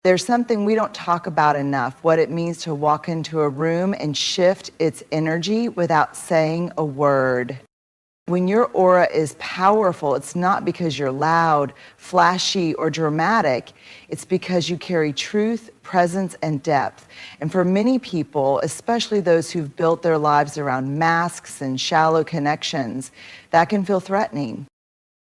There's something we don't talk about enough, what it means to walk into a room and shift its energy without saying a word. When your aura is powerful, it's not because you're loud, flashy, or dramatic. It's because you carry truth, presence, and depth. And for many people, especially those who've built their lives around masks and shallow connections, that can feel threatening.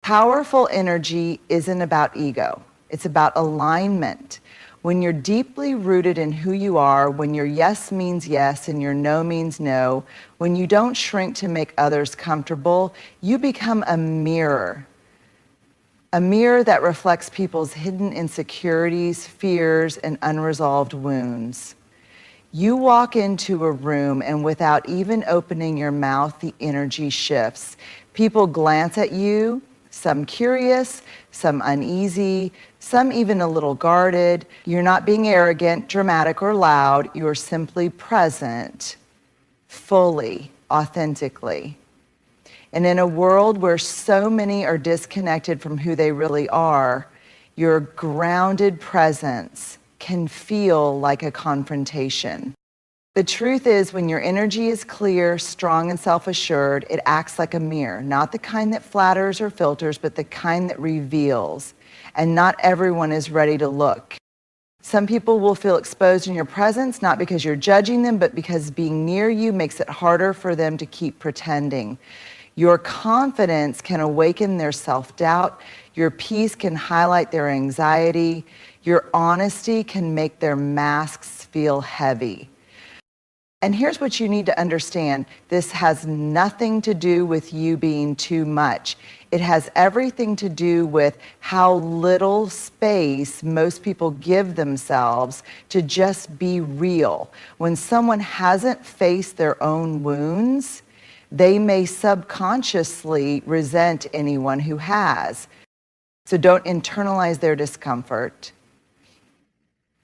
Powerful energy isn't about ego. It's about alignment. When you're deeply rooted in who you are, when your yes means yes and your no means no, when you don't shrink to make others comfortable, you become a mirror that reflects people's hidden insecurities, fears, and unresolved wounds. You walk into a room and without even opening your mouth, the energy shifts. People glance at you, some curious, some uneasy, some even a little guarded. You're not being arrogant, dramatic, or loud. You're simply present, fully, authentically. And in a world where so many are disconnected from who they really are, your grounded presence can feel like a confrontation. The truth is, when your energy is clear, strong, and self-assured, it acts like a mirror, not the kind that flatters or filters, but the kind that reveals. And not everyone is ready to look. Some people will feel exposed in your presence, not because you're judging them, but because being near you makes it harder for them to keep pretending. Your confidence can awaken their self-doubt. Your peace can highlight their anxiety. Your honesty can make their masks feel heavy. And here's what you need to understand. This has nothing to do with you being too much. It has everything to do with how little space most people give themselves to just be real. When someone hasn't faced their own wounds, they may subconsciously resent anyone who has. So don't internalize their discomfort.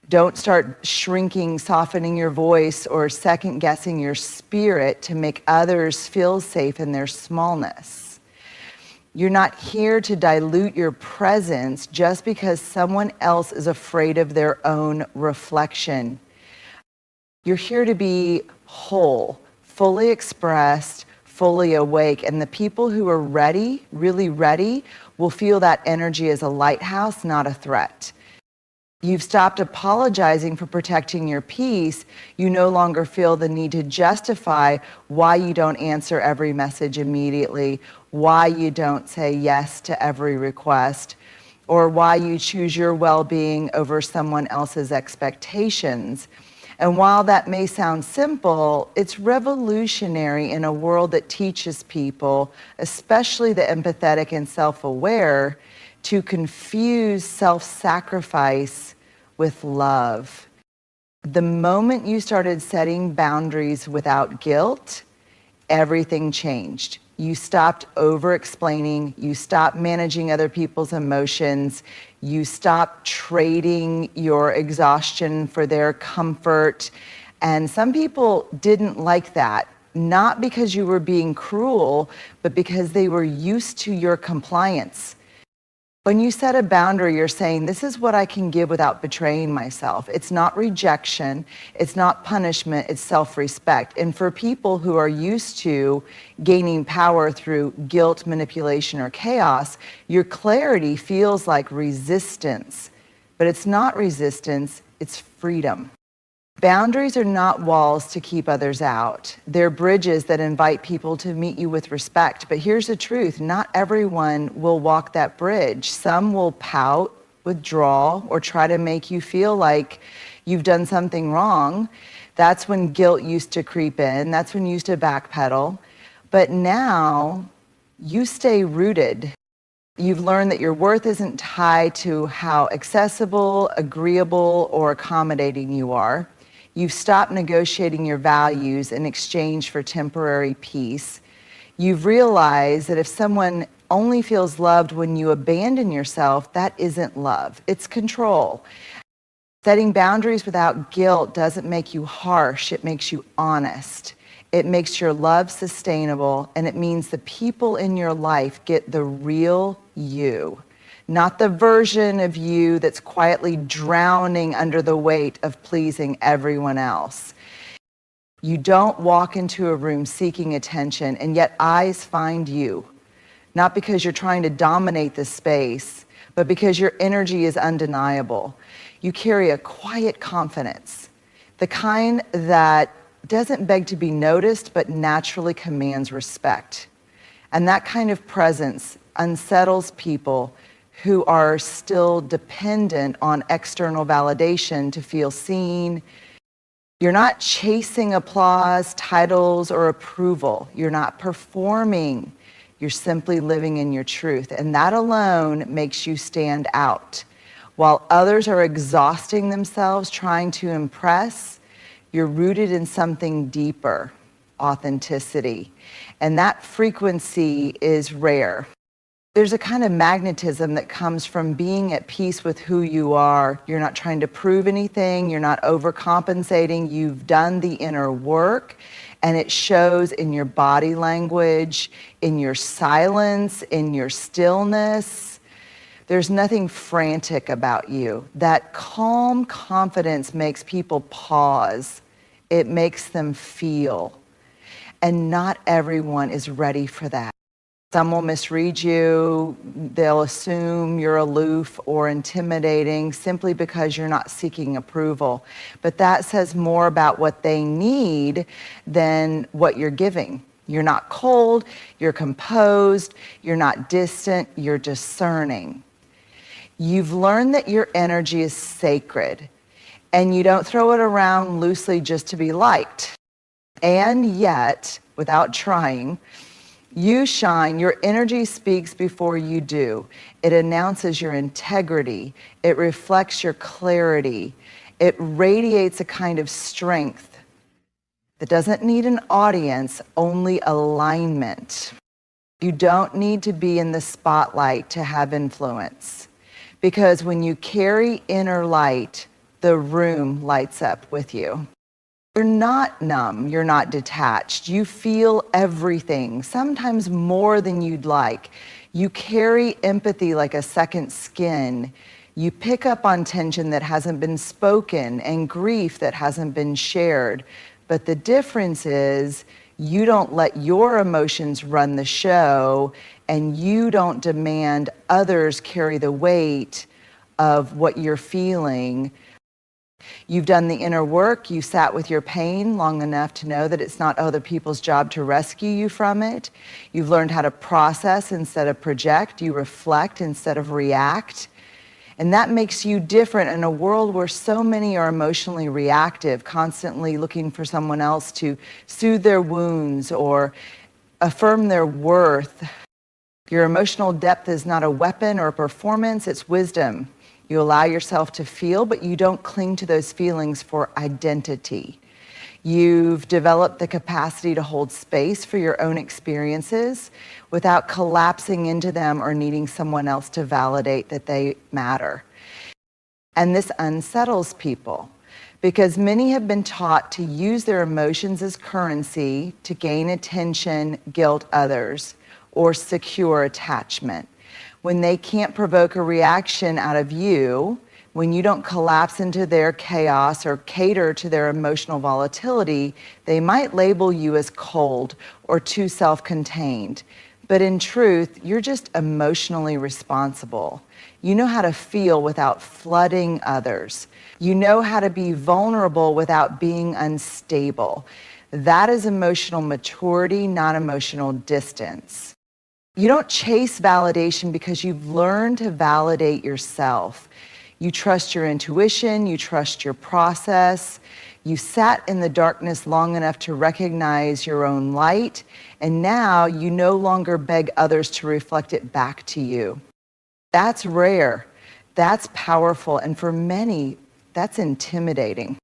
Don't start shrinking, softening your voice, or second-guessing your spirit to make others feel safe in their smallness. You're not here to dilute your presence just because someone else is afraid of their own reflection. You're here to be whole, fully expressed, fully awake, and the people who are ready, really ready, will feel that energy as a lighthouse, not a threat. You've stopped apologizing for protecting your peace. You no longer feel the need to justify why you don't answer every message immediately, why you don't say yes to every request, or why you choose your well-being over someone else's expectations. And while that may sound simple, it's revolutionary in a world that teaches people, especially the empathetic and self-aware, to confuse self-sacrifice with love. The moment you started setting boundaries without guilt, everything changed. You stopped over-explaining, you stopped managing other people's emotions, you stopped trading your exhaustion for their comfort. And some people didn't like that, not because you were being cruel, but because they were used to your compliance. When you set a boundary, you're saying, this is what I can give without betraying myself. It's not rejection, it's not punishment, it's self-respect. And for people who are used to gaining power through guilt, manipulation, or chaos, your clarity feels like resistance. But it's not resistance, it's freedom. Boundaries are not walls to keep others out. They're bridges that invite people to meet you with respect. But here's the truth, not everyone will walk that bridge. Some will pout, withdraw, or try to make you feel like you've done something wrong. That's when guilt used to creep in. That's when you used to backpedal. But now you stay rooted. You've learned that your worth isn't tied to how accessible, agreeable, or accommodating you are. You've stopped negotiating your values in exchange for temporary peace. You've realized that if someone only feels loved when you abandon yourself, that isn't love, it's control. Setting boundaries without guilt doesn't make you harsh, it makes you honest. It makes your love sustainable, and it means the people in your life get the real you. not the version of you that's quietly drowning under the weight of pleasing everyone else. You don't walk into a room seeking attention, and yet eyes find you, not because you're trying to dominate the space, but because your energy is undeniable. You carry a quiet confidence, the kind that doesn't beg to be noticed, but naturally commands respect. And that kind of presence unsettles people who are still dependent on external validation to feel seen. You're not chasing applause, titles, or approval. You're not performing. You're simply living in your truth. And that alone makes you stand out. While others are exhausting themselves trying to impress, you're rooted in something deeper, authenticity. And that frequency is rare. There's a kind of magnetism that comes from being at peace with who you are. You're not trying to prove anything. You're not overcompensating. You've done the inner work, and it shows in your body language, in your silence, in your stillness. There's nothing frantic about you. That calm confidence makes people pause. It makes them feel. And not everyone is ready for that. Some will misread you. They'll assume you're aloof or intimidating simply because you're not seeking approval. But that says more about what they need than what you're giving. You're not cold, you're composed, you're not distant, you're discerning. You've learned that your energy is sacred, and you don't throw it around loosely just to be liked. And yet, without trying, you shine. Your energy speaks before you do. It announces your integrity. It reflects your clarity. It radiates a kind of strength that doesn't need an audience, only alignment. You don't need to be in the spotlight to have influence, because when you carry inner light, the room lights up with you. You're not numb, you're not detached. You feel everything, sometimes more than you'd like. You carry empathy like a second skin. You pick up on tension that hasn't been spoken and grief that hasn't been shared. But the difference is you don't let your emotions run the show, and you don't demand others carry the weight of what you're feeling. You've done the inner work. You sat with your pain long enough to know that it's not other people's job to rescue you from it. You've learned how to process instead of project. You reflect instead of react. And that makes you different in a world where so many are emotionally reactive, constantly looking for someone else to soothe their wounds or affirm their worth. Your emotional depth is not a weapon or a performance, it's wisdom. You allow yourself to feel, but you don't cling to those feelings for identity. You've developed the capacity to hold space for your own experiences without collapsing into them or needing someone else to validate that they matter. And this unsettles people because many have been taught to use their emotions as currency to gain attention, guilt others, or secure attachment. When they can't provoke a reaction out of you, when you don't collapse into their chaos or cater to their emotional volatility, they might label you as cold or too self-contained. But in truth, you're just emotionally responsible. You know how to feel without flooding others. You know how to be vulnerable without being unstable. That is emotional maturity, not emotional distance. You don't chase validation because you've learned to validate yourself. You trust your intuition, you trust your process. You sat in the darkness long enough to recognize your own light, and now you no longer beg others to reflect it back to you. That's rare, that's powerful, and for many, that's intimidating.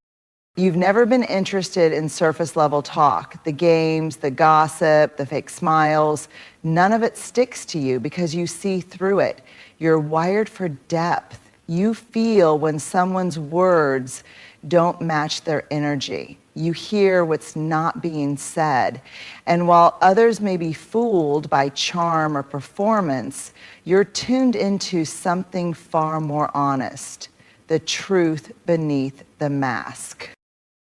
You've never been interested in surface level talk, the games, the gossip, the fake smiles. None of it sticks to you because you see through it. You're wired for depth. You feel when someone's words don't match their energy. You hear what's not being said. And while others may be fooled by charm or performance, you're tuned into something far more honest, the truth beneath the mask.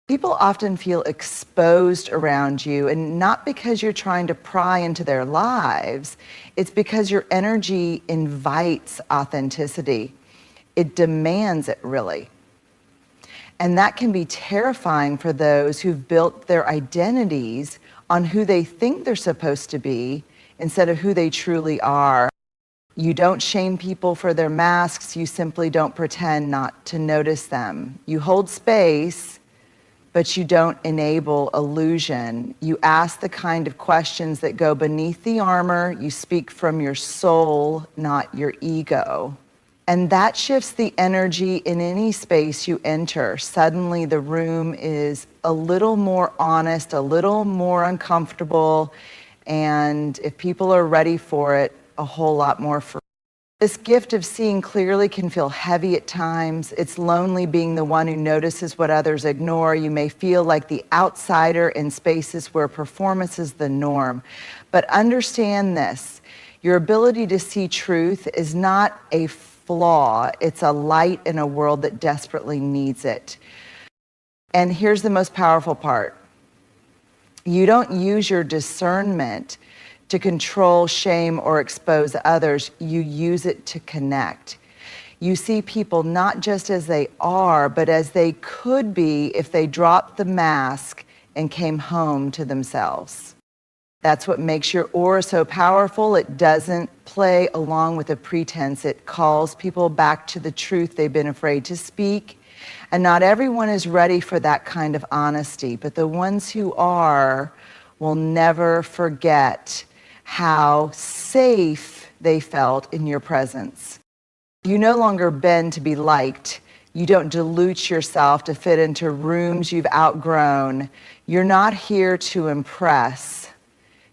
People often feel exposed around you, and not because you're trying to pry into their lives, it's because your energy invites authenticity. It demands it, really. And that can be terrifying for those who've built their identities on who they think they're supposed to be instead of who they truly are. You don't shame people for their masks, you simply don't pretend not to notice them. You hold space, but you don't enable illusion. You ask the kind of questions that go beneath the armor. You speak from your soul, not your ego. And that shifts the energy in any space you enter. Suddenly the room is a little more honest, a little more uncomfortable, and if people are ready for it, a whole lot more free. This gift of seeing clearly can feel heavy at times. It's lonely being the one who notices what others ignore. You may feel like the outsider in spaces where performance is the norm. But understand this, your ability to see truth is not a flaw, it's a light in a world that desperately needs it. And here's the most powerful part. You don't use your discernment to control, shame, or expose others. You use it to connect. You see people not just as they are, but as they could be if they dropped the mask and came home to themselves. That's what makes your aura so powerful. It doesn't play along with a pretense. It calls people back to the truth they've been afraid to speak. And not everyone is ready for that kind of honesty, but the ones who are will never forget how safe they felt in your presence. You no longer bend to be liked. You don't dilute yourself to fit into rooms you've outgrown. You're not here to impress.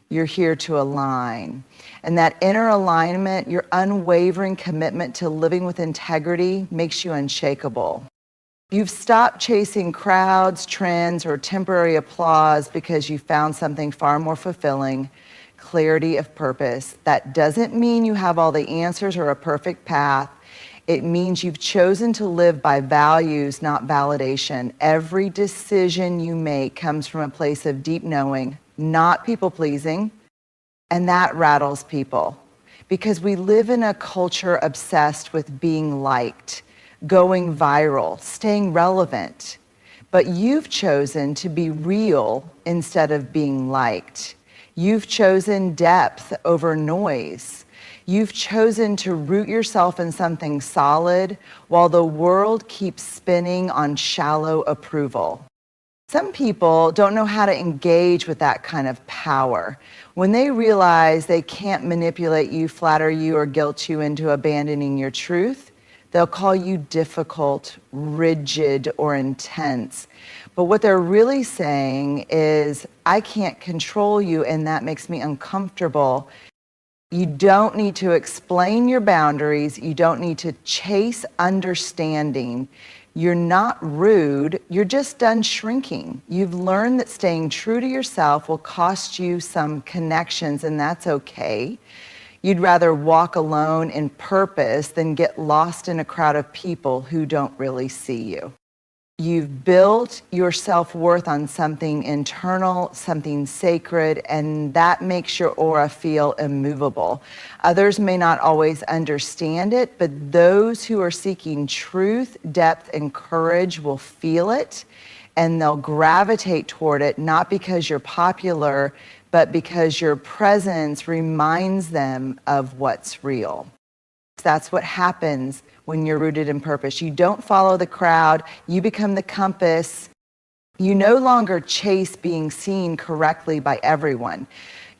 You're here to align. And that inner alignment, your unwavering commitment to living with integrity, makes you unshakable. You've stopped chasing crowds, trends, or temporary applause because you found something far more fulfilling: clarity of purpose. That doesn't mean you have all the answers or a perfect path. It means you've chosen to live by values, not validation. Every decision you make comes from a place of deep knowing, not people-pleasing, and that rattles people. Because we live in a culture obsessed with being liked, going viral, staying relevant. But you've chosen to be real instead of being liked. You've chosen depth over noise. You've chosen to root yourself in something solid while the world keeps spinning on shallow approval. Some people don't know how to engage with that kind of power. When they realize they can't manipulate you, flatter you, or guilt you into abandoning your truth, they'll call you difficult, rigid, or intense. But what they're really saying is, I can't control you, and that makes me uncomfortable. You don't need to explain your boundaries. You don't need to chase understanding. You're not rude. You're just done shrinking. You've learned that staying true to yourself will cost you some connections, and that's okay. You'd rather walk alone in purpose than get lost in a crowd of people who don't really see you. You've built your self-worth on something internal, something sacred, and that makes your aura feel immovable. Others may not always understand it, but those who are seeking truth, depth, and courage will feel it, and they'll gravitate toward it, not because you're popular, but because your presence reminds them of what's real. That's what happens when you're rooted in purpose. You don't follow the crowd, you become the compass. You no longer chase being seen correctly by everyone.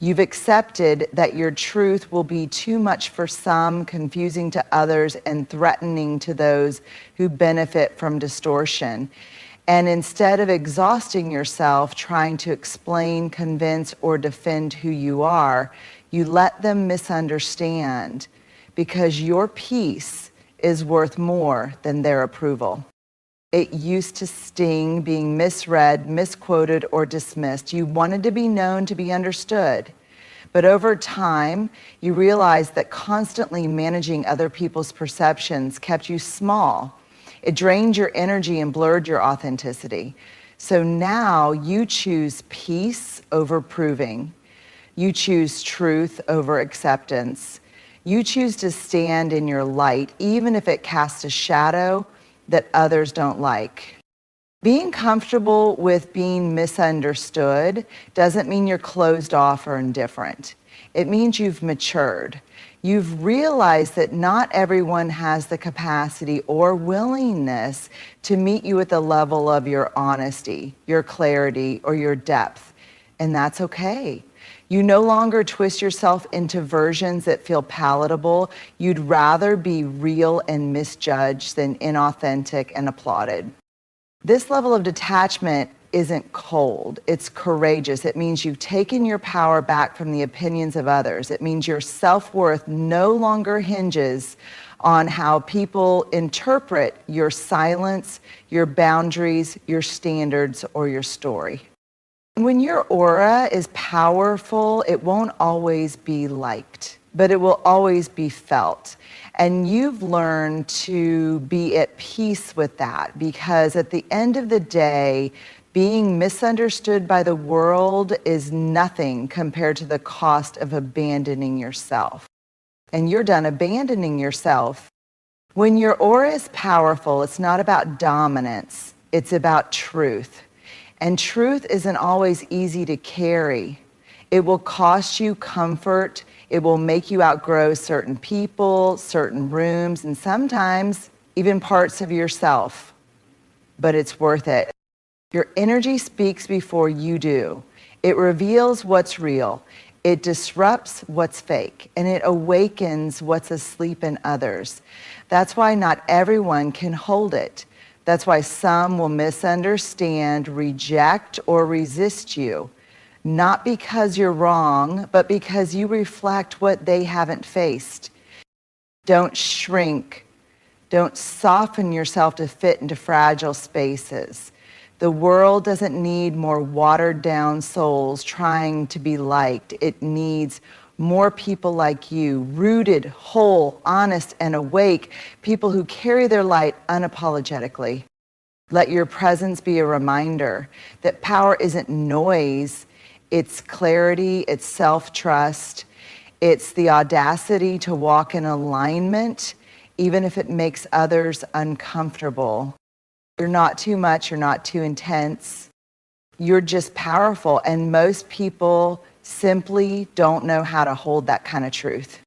You've accepted that your truth will be too much for some, confusing to others, and threatening to those who benefit from distortion. And instead of exhausting yourself trying to explain, convince, or defend who you are, you let them misunderstand, because your peace is worth more than their approval. It used to sting being misread, misquoted, or dismissed. You wanted to be known, to be understood. But over time, you realized that constantly managing other people's perceptions kept you small. It drained your energy and blurred your authenticity. So now you choose peace over proving. You choose truth over acceptance. You choose to stand in your light, even if it casts a shadow that others don't like. Being comfortable with being misunderstood doesn't mean you're closed off or indifferent. It means you've matured. You've realized that not everyone has the capacity or willingness to meet you at the level of your honesty, your clarity, or your depth. And that's okay. You no longer twist yourself into versions that feel palatable. You'd rather be real and misjudged than inauthentic and applauded. This level of detachment isn't cold, it's courageous. It means you've taken your power back from the opinions of others. It means your self-worth no longer hinges on how people interpret your silence, your boundaries, your standards, or your story. When your aura is powerful, it won't always be liked, but it will always be felt. And you've learned to be at peace with that, because at the end of the day, being misunderstood by the world is nothing compared to the cost of abandoning yourself. And you're done abandoning yourself. When your aura is powerful, it's not about dominance, it's about truth. And truth isn't always easy to carry. It will cost you comfort. It will make you outgrow certain people, certain rooms, and sometimes even parts of yourself. But it's worth it. Your energy speaks before you do. It reveals what's real. It disrupts what's fake, and it awakens what's asleep in others. That's why not everyone can hold it. That's why some will misunderstand, reject, or resist you. Not because you're wrong, but because you reflect what they haven't faced. Don't shrink. Don't soften yourself to fit into fragile spaces. The world doesn't need more watered down souls trying to be liked. It needs more people like you, rooted, whole, honest, and awake, people who carry their light unapologetically. Let your presence be a reminder that power isn't noise, it's clarity, it's self-trust, it's the audacity to walk in alignment, even if it makes others uncomfortable. You're not too much, you're not too intense, you're just powerful, and most people simply don't know how to hold that kind of truth.